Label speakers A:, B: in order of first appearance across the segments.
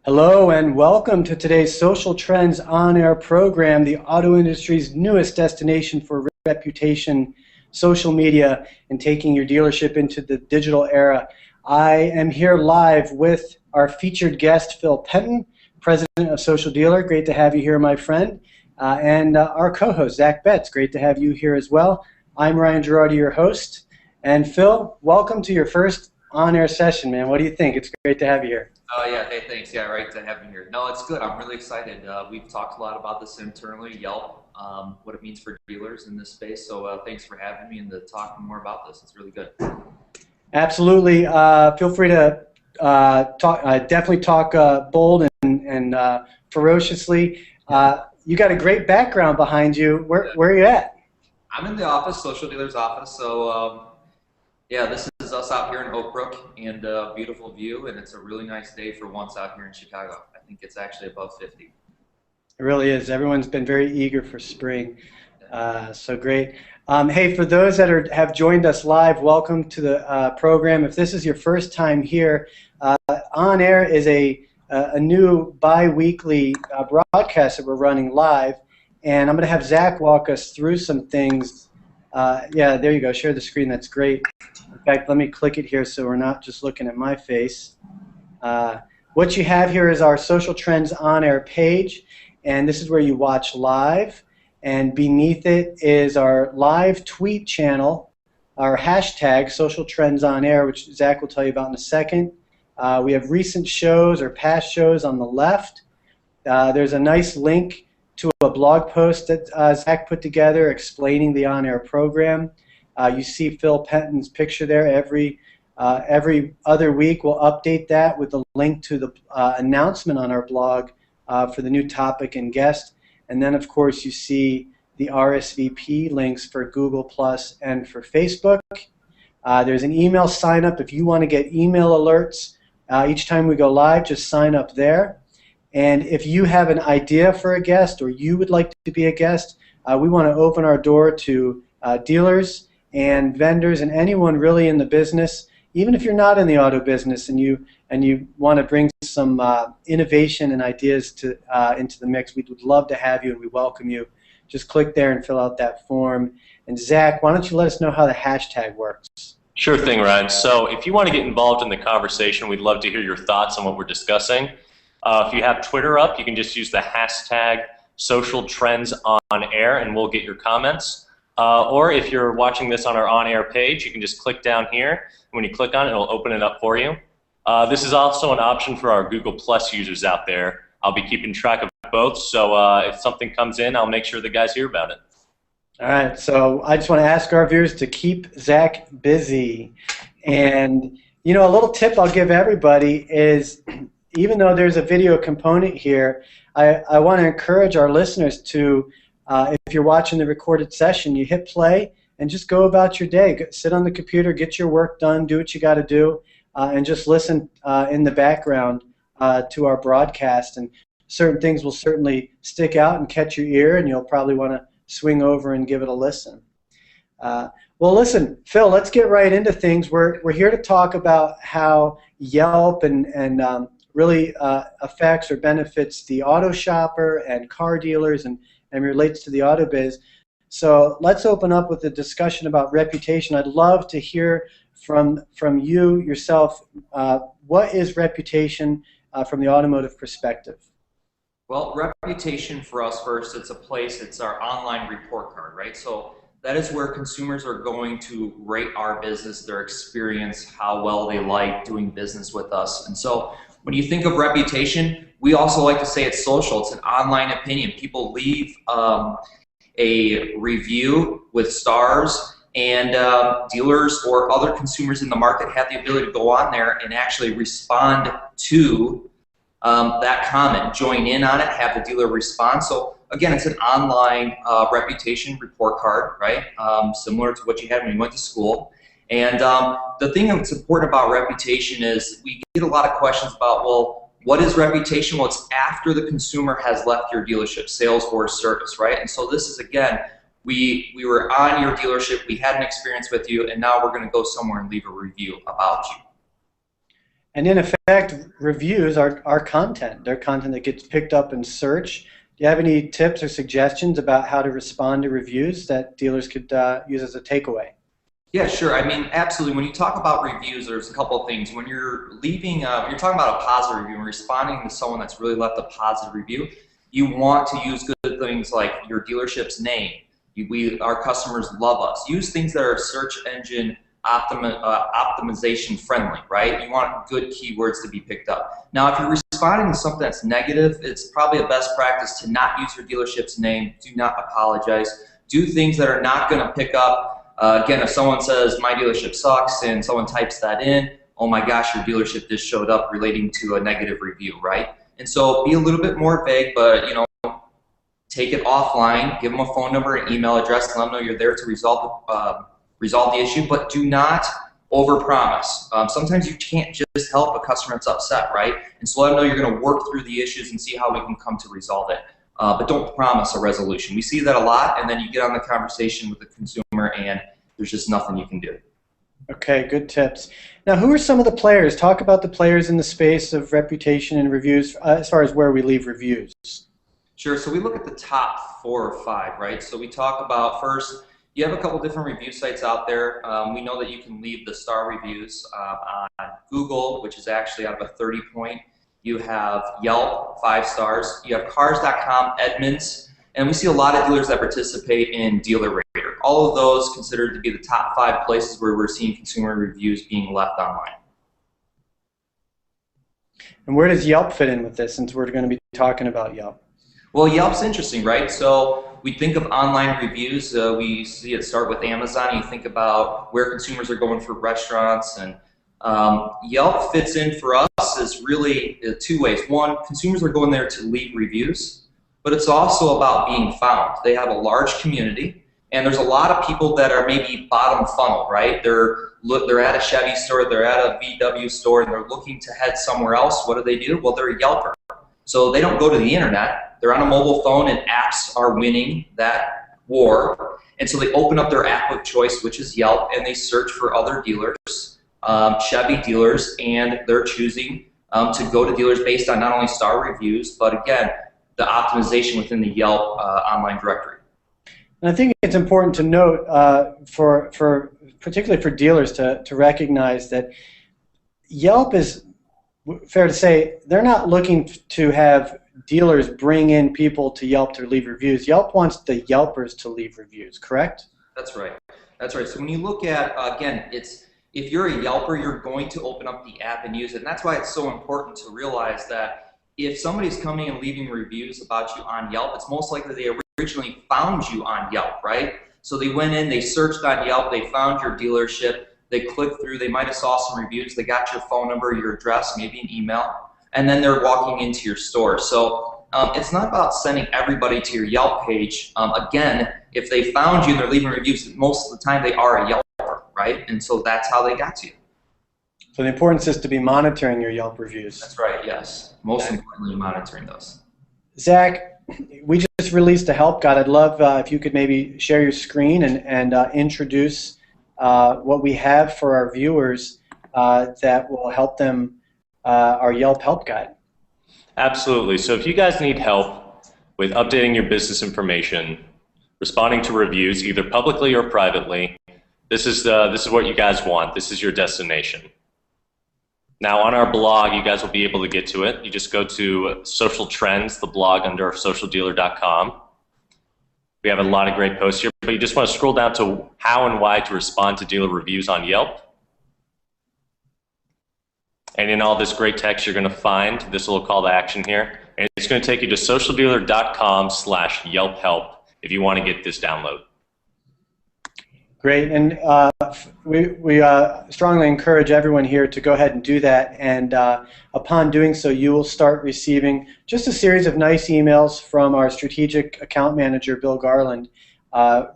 A: Hello and welcome to today's Social Trends On Air program, the auto industry's newest destination for reputation, social media, and taking your dealership into the digital era. I am here live with our featured guest, Phil Penton, President of Social Dealer. Great to have you here, my friend. And our co-host, Zach Betz. Great to have you here as well. I'm Ryan Gerardi, your host. And Phil, welcome to your first on-air session, man. What do you think? It's great to have you here.
B: Oh yeah, hey, thanks. Yeah, right to have me here. No, it's good. I'm really excited. We've talked a lot about this internally, Yelp, what it means for dealers in this space. So thanks for having me and to talk more about this. It's really good.
A: Absolutely. Feel free to definitely talk bold and ferociously. You got a great background behind you. Where are you at?
B: I'm in the office, Social Dealer's office. So yeah, this is us out here in Oak Brook, and a beautiful view, and it's a really nice day for once out here in Chicago. I think it's actually above 50.
A: It really is. Everyone's been very eager for spring. So great. Hey, for those that have joined us live, welcome to the program. If this is your first time here, On Air is a new bi-weekly broadcast that we're running live, and I'm going to have Zach walk us through some things. Yeah, there you go. Share the screen. That's great. In fact, let me click it here so we're not just looking at my face. What you have here is our Social Trends On Air page, and this is where you watch live. And beneath it is our live tweet channel, our hashtag Social Trends On Air, which Zach will tell you about in a second. We have recent shows or past shows on the left. There's a nice link to a blog post that Zach put together explaining the on-air program. You see Phil Penton's picture there. Every other week we'll update that with a link to the announcement on our blog for the new topic and guest. And then, of course, you see the RSVP links for Google Plus and for Facebook. There's an email sign-up. If you want to get email alerts each time we go live, just sign up there. And if you have an idea for a guest or you would like to be a guest, we want to open our door to dealers and vendors and anyone really in the business, even if you're not in the auto business and you want to bring some innovation and ideas into the mix. We would love to have you, and we welcome you. Just click there and fill out that form. And Zach, why don't you let us know how the hashtag works?
C: Sure thing, Ryan. So if you want to get involved in the conversation, we'd love to hear your thoughts on what we're discussing. If you have Twitter up, you can just use the hashtag #SocialTrendsOnAir, and we'll get your comments. Or if you're watching this on our on-air page, you can just click down here. When you click on it, it'll open it up for you. This is also an option for our Google Plus users out there. I'll be keeping track of both, so if something comes in, I'll make sure the guys hear about it.
A: All right, so I just want to ask our viewers to keep Zach busy. And, you know, a little tip I'll give everybody is, even though there's a video component here, I want to encourage our listeners to, if you're watching the recorded session, you hit play and just go about your day. Sit on the computer, get your work done, do what you got to do, and just listen in the background to our broadcast. And certain things will certainly stick out and catch your ear, and you'll probably want to swing over and give it a listen. Well, listen, Phil, let's get right into things. We're here to talk about how Yelp and really affects or benefits the auto shopper and car dealers and relates to the auto biz. So let's open up with a discussion about reputation. I'd love to hear from you yourself. What is reputation from the automotive perspective?
B: Well, reputation for us first, it's a place, it's our online report card, right? So that is where consumers are going to rate our business, their experience, how well they like doing business with us. And so when you think of reputation, we also like to say it's social. It's an online opinion. People leave a review with stars, and dealers or other consumers in the market have the ability to go on there and actually respond to that comment, join in on it, have the dealer respond. So again, it's an online reputation report card, right? Similar to what you had when you went to school. And the thing that's important about reputation is we get a lot of questions about, well, what is reputation? Well, it's after the consumer has left your dealership, sales or service, right? And so this is, again, we were on your dealership, we had an experience with you, and now we're going to go somewhere and leave a review about you.
A: And in effect, reviews are content. They're content that gets picked up in search. Do you have any tips or suggestions about how to respond to reviews that dealers could use as a takeaway?
B: Yeah, sure. I mean, absolutely. When you talk about reviews, there's a couple of things. When you're leaving, when you're talking about a positive review and responding to someone that's really left a positive review, you want to use good things like your dealership's name. Our customers love us. Use things that are search engine optimization friendly, right? You want good keywords to be picked up. Now, if you're responding to something that's negative, it's probably a best practice to not use your dealership's name. Do not apologize. Do things that are not going to pick up. Again, if someone says, my dealership sucks, and someone types that in, oh my gosh, your dealership just showed up relating to a negative review, right? And so be a little bit more vague, but take it offline, give them a phone number, an email address, and let them know you're there to resolve the issue, but do not overpromise. Sometimes you can't just help a customer that's upset, right? And so let them know you're going to work through the issues and see how we can come to resolve it. But don't promise a resolution. We see that a lot, and then you get on the conversation with the consumer, and there's just nothing you can do.
A: Okay, good tips. Now, who are some of the players? Talk about the players in the space of reputation and reviews as far as where we leave reviews.
B: Sure, so we look at the top 4 or 5, right? So we talk about first, you have a couple different review sites out there. We know that you can leave the star reviews on Google, which is actually out of a 30-point. You have Yelp, 5 stars. You have Cars.com, Edmunds, and we see a lot of dealers that participate in Dealer Rater. All of those considered to be the top 5 places where we're seeing consumer reviews being left online.
A: And where does Yelp fit in with this, since we're going to be talking about Yelp?
B: Well, Yelp's interesting, right? So we think of online reviews. We see it start with Amazon. You think about where consumers are going for restaurants, and Yelp fits in for us as really 2 ways. One, consumers are going there to leave reviews, but it's also about being found. They have a large community, and there's a lot of people that are maybe bottom funnel, right? They're at a Chevy store, they're at a VW store, and they're looking to head somewhere else. What do? Well, they're a Yelper. So they don't go to the internet. They're on a mobile phone, and apps are winning that war. And so they open up their app of choice, which is Yelp, and they search for other dealers, Chevy dealers, and they're choosing to go to dealers based on not only star reviews, but again, the optimization within the Yelp online directory.
A: And I think it's important to note, particularly for dealers, to recognize that Yelp is, fair to say, they're not looking to have dealers bring in people to Yelp to leave reviews. Yelp wants the Yelpers to leave reviews, correct?
B: That's right. That's right. So when you look at, again, if you're a Yelper, you're going to open up the app and use it. And that's why it's so important to realize that if somebody's coming and leaving reviews about you on Yelp, it's most likely they originally found you on Yelp, right? So they went in, they searched on Yelp, they found your dealership, they clicked through, they might have saw some reviews, they got your phone number, your address, maybe an email, and then they're walking into your store. So it's not about sending everybody to your Yelp page. Again, if they found you and they're leaving reviews, most of the time they are a Yelper, right? And so that's how they got to you.
A: So the importance is to be monitoring your Yelp reviews.
B: That's right, yes. Most importantly, monitoring those.
A: Zach, we just released a help guide. I'd love if you could maybe share your screen and introduce what we have for our viewers that will help them, our Yelp help guide.
C: Absolutely. So if you guys need help with updating your business information, responding to reviews, either publicly or privately, this is what you guys want. This is your destination. Now on our blog, you guys will be able to get to it. You just go to Social Trends, the blog under SOCIALDEALER.com. We have a lot of great posts here, but you just want to scroll down to how and why to respond to dealer reviews on Yelp. And in all this great text, you're going to find this little call to action here. And it's going to take you to socialdealer.com/Yelp help if you want to get this download.
A: Great, and we strongly encourage everyone here to go ahead and do that, and upon doing so, you will start receiving just a series of nice emails from our strategic account manager, Bill Garland,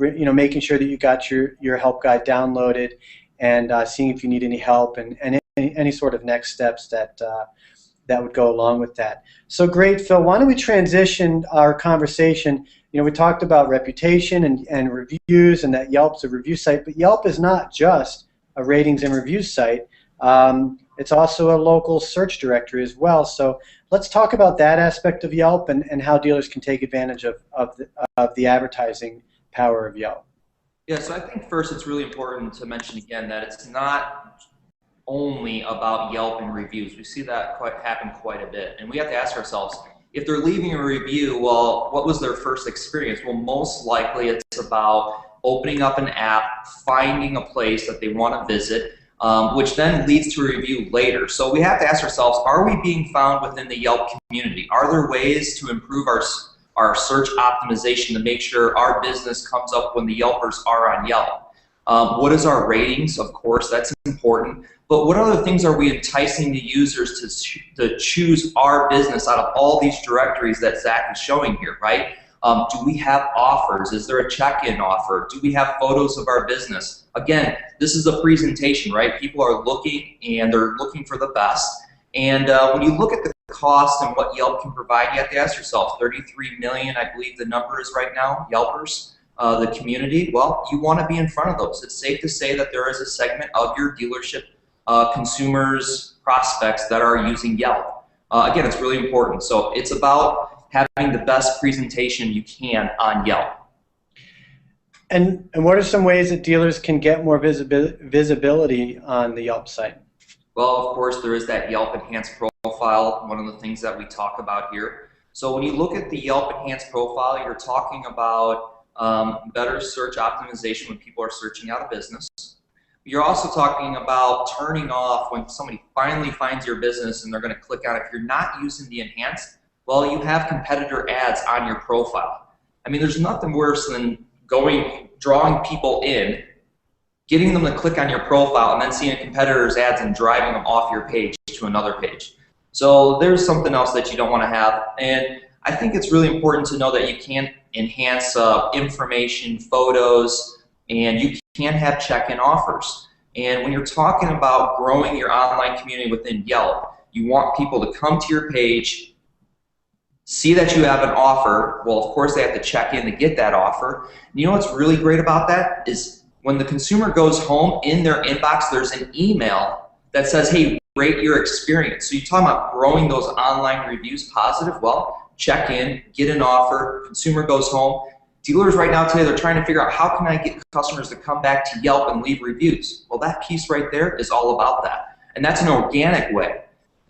A: making sure that you got your help guide downloaded, and seeing if you need any help, and any sort of next steps that would go along with that. So great, Phil, why don't we transition our conversation. We talked about reputation and reviews, and that Yelp's a review site, but Yelp is not just a ratings and reviews site. It's also a local search directory as well. So let's talk about that aspect of Yelp and how dealers can take advantage of the advertising power of Yelp.
B: Yeah, so I think first it's really important to mention again that it's not only about Yelp and reviews. We see that happen quite a bit. And we have to ask ourselves, if they're leaving a review, well, what was their first experience? Well, most likely it's about opening up an app, finding a place that they want to visit, which then leads to a review later. So we have to ask ourselves, are we being found within the Yelp community? Are there ways to improve our search optimization to make sure our business comes up when the Yelpers are on Yelp? What is our ratings? Of course, that's important. But what other things are we enticing the users to choose our business out of all these directories that Zach is showing here, right? Do we have offers? Is there a check-in offer? Do we have photos of our business? Again, this is a presentation, right? People are looking, and they're looking for the best. And when you look at the cost and what Yelp can provide, you have to ask yourself, 33 million, I believe the number is right now, Yelpers, the community. Well, you want to be in front of those. It's safe to say that there is a segment of your dealership consumers, prospects that are using Yelp. Again, it's really important. So it's about having the best presentation you can on Yelp.
A: And what are some ways that dealers can get more visibility on the Yelp site?
B: Well, of course, there is that Yelp Enhanced Profile, one of the things that we talk about here. So when you look at the Yelp Enhanced Profile, you're talking about better search optimization when people are searching out a business. You're also talking about turning off when somebody finally finds your business and they're going to click on it. If you're not using the Enhanced, well, you have competitor ads on your profile. I mean, there's nothing worse than drawing people in, getting them to click on your profile, and then seeing a competitor's ads and driving them off your page to another page. So there's something else that you don't want to have. And I think it's really important to know that you can enhance information, photos, and you can have check-in offers. And when you're talking about growing your online community within Yelp, you want people to come to your page, see that you have an offer. Well, of course, they have to check in to get that offer. And you know what's really great about that is when the consumer goes home, in their inbox, there's an email that says, hey, rate your experience. So you're talking about growing those online reviews positive. Well, check in, get an offer, consumer goes home. Dealers right now today, they're trying to figure out how can I get customers to come back to Yelp and leave reviews. Well, that piece right there is all about that. And that's an organic way.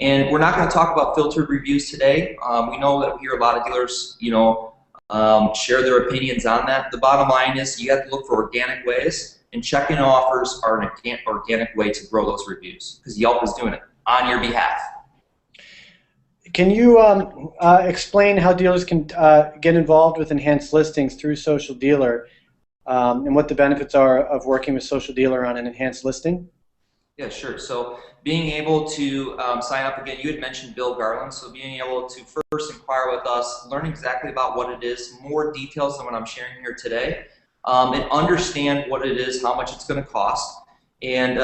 B: And we're not going to talk about filtered reviews today. We know that we hear a lot of dealers, share their opinions on that. The bottom line is you have to look for organic ways, and check-in offers are an organic way to grow those reviews because Yelp is doing it on your behalf.
A: Can you explain how dealers can get involved with enhanced listings through Social Dealer and what the benefits are of working with Social Dealer on an enhanced listing?
B: Yeah, sure. So being able to sign up, again, you had mentioned Bill Garland, so being able to first inquire with us, learn exactly about what it is, more details than what I'm sharing here today, and understand what it is, how much it's going to cost, and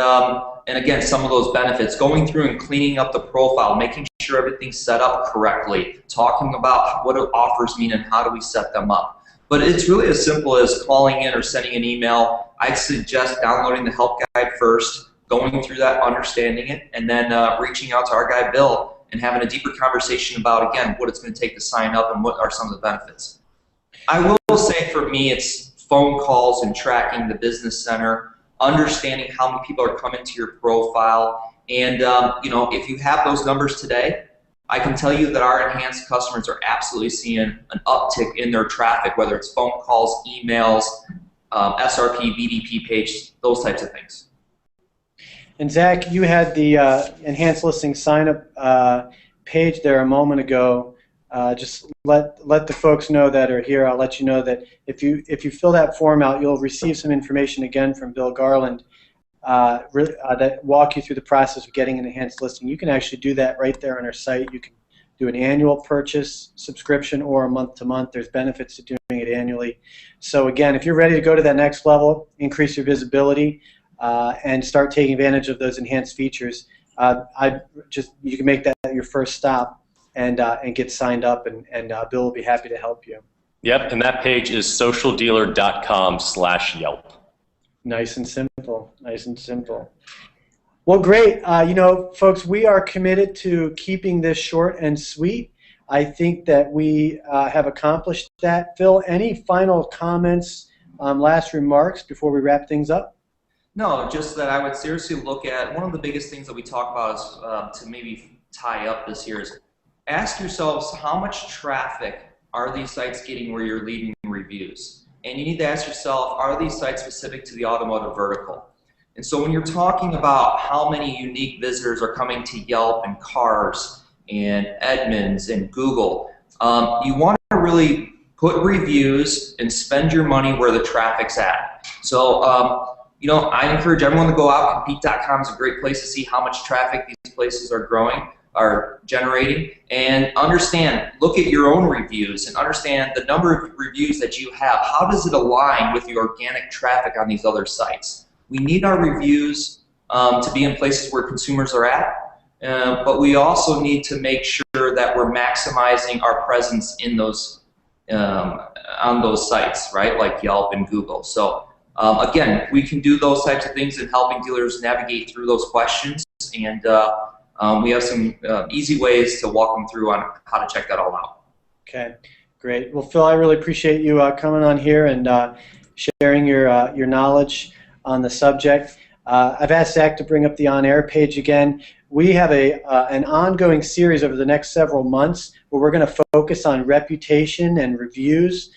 B: again, some of those benefits, going through and cleaning up the profile, making sure everything's set up correctly, talking about what offers mean and how do we set them up. But it's really as simple as calling in or sending an email. I'd suggest downloading the help guide first, going through that, understanding it, and then reaching out to our guy Bill and having a deeper conversation about, again, what it's going to take to sign up and what are some of the benefits. I will say for me it's phone calls and tracking the business center, understanding how many people are coming to your profile, and if you have those numbers today, I can tell you that our enhanced customers are absolutely seeing an uptick in their traffic, whether it's phone calls, emails, SRP, VDP page, those types of things.
A: And Zach, you had the enhanced listing sign-up page there a moment ago. Just let the folks know that are here. I'll let you know that if you fill that form out, you'll receive some information again from Bill Garland that walk you through the process of getting an enhanced listing. You can actually do that right there on our site. You can do an annual purchase subscription or a month-to-month. There's benefits to doing it annually. So again, if you're ready to go to that next level, increase your visibility, and start taking advantage of those enhanced features, you can make that your first stop and get signed up, and Bill will be happy to help you.
C: Yep, and that page is socialdealer.com/Yelp.
A: Nice and simple. Nice and simple. Well, great. You know, folks, we are committed to keeping this short and sweet. I think that we have accomplished that. Phil, any final comments, last remarks before we wrap things up?
B: No, just that I would seriously look at one of the biggest things that we talk about is to maybe tie up this year is ask yourselves how much traffic are these sites getting where you're leaving reviews? And you need to ask yourself, are these sites specific to the automotive vertical? And so when you're talking about how many unique visitors are coming to Yelp and Cars and Edmunds and Google, you want to really put reviews and spend your money where the traffic's at. So, you know, I encourage everyone to go out. Compete.com is a great place to see how much traffic these places are growing, are generating, and understand, look at your own reviews and understand the number of reviews that you have. How does it align with the organic traffic on these other sites? We need our reviews to be in places where consumers are at, but we also need to make sure that we're maximizing our presence in those on those sites, right, like Yelp and Google. So again, we can do those types of things in helping dealers navigate through those questions, and we have some easy ways to walk them through on how to check that all out.
A: Okay, great. Well, Phil, I really appreciate you coming on here and sharing your knowledge on the subject. I've asked Zach to bring up the On Air page again. We have an ongoing series over the next several months where we're going to focus on reputation and reviews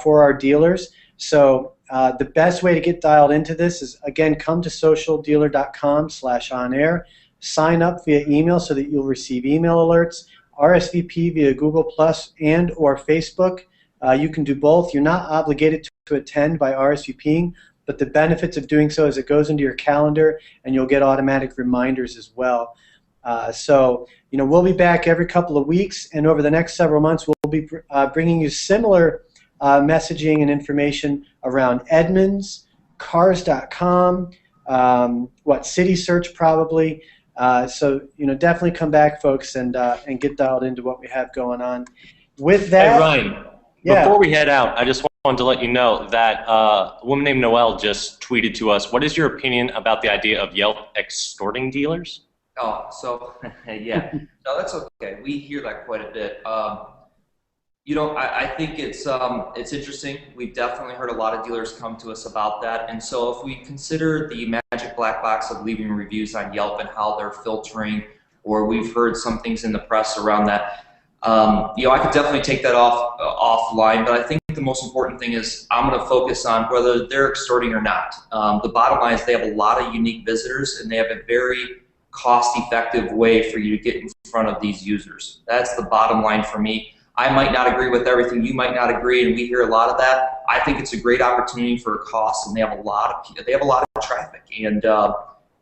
A: for our dealers. So the best way to get dialed into this is, again, come to socialdealer.com/onair, sign up via email so that you'll receive email alerts, RSVP via Google Plus and or Facebook. You can do both. You're not obligated to attend by RSVPing, but the benefits of doing so is it goes into your calendar and you'll get automatic reminders as well. So, you know, we'll be back every couple of weeks, and over the next several months we'll be bringing you similar messaging and information around Edmunds, Cars.com, City Search probably. So, you know, definitely come back, folks, and get dialed into what we have going on. With that,
C: hey, Ryan, before we head out, I just wanted to let you know that a woman named Noelle just tweeted to us, what is your opinion about the idea of Yelp extorting dealers?
B: Oh, so, yeah. No, that's okay. We hear that quite a bit. You know, I think it's interesting. We've definitely heard a lot of dealers come to us about that. And so if we consider the magic black box of leaving reviews on Yelp and how they're filtering, or we've heard some things in the press around that, you know, I could definitely take that offline, but I think the most important thing is I'm going to focus on whether they're extorting or not. The bottom line is they have a lot of unique visitors, and they have a very cost-effective way for you to get in front of these users. That's the bottom line for me. I might not agree with everything, you might not agree, and we hear a lot of that. I think it's a great opportunity for a cost, and they have a lot of traffic. And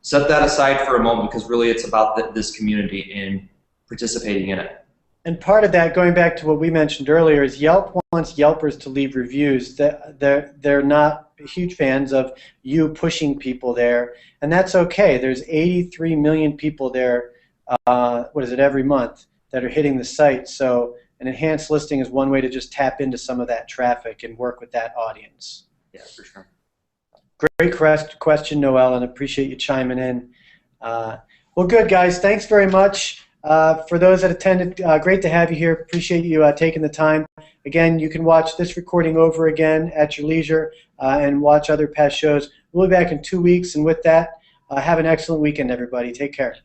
B: set that aside for a moment, because really it's about this community and participating in it.
A: And part of that, going back to what we mentioned earlier, is Yelp wants Yelpers to leave reviews. They're not huge fans of you pushing people there, and that's okay. There's 83 million people there, every month that are hitting the site. So an enhanced listing is one way to just tap into some of that traffic and work with that audience.
B: Yeah, for sure.
A: Great question, Noelle, and appreciate you chiming in. Well, good, guys. Thanks very much. For those that attended, great to have you here. Appreciate you taking the time. Again, you can watch this recording over again at your leisure and watch other past shows. We'll be back in 2 weeks, and with that, have an excellent weekend, everybody. Take care.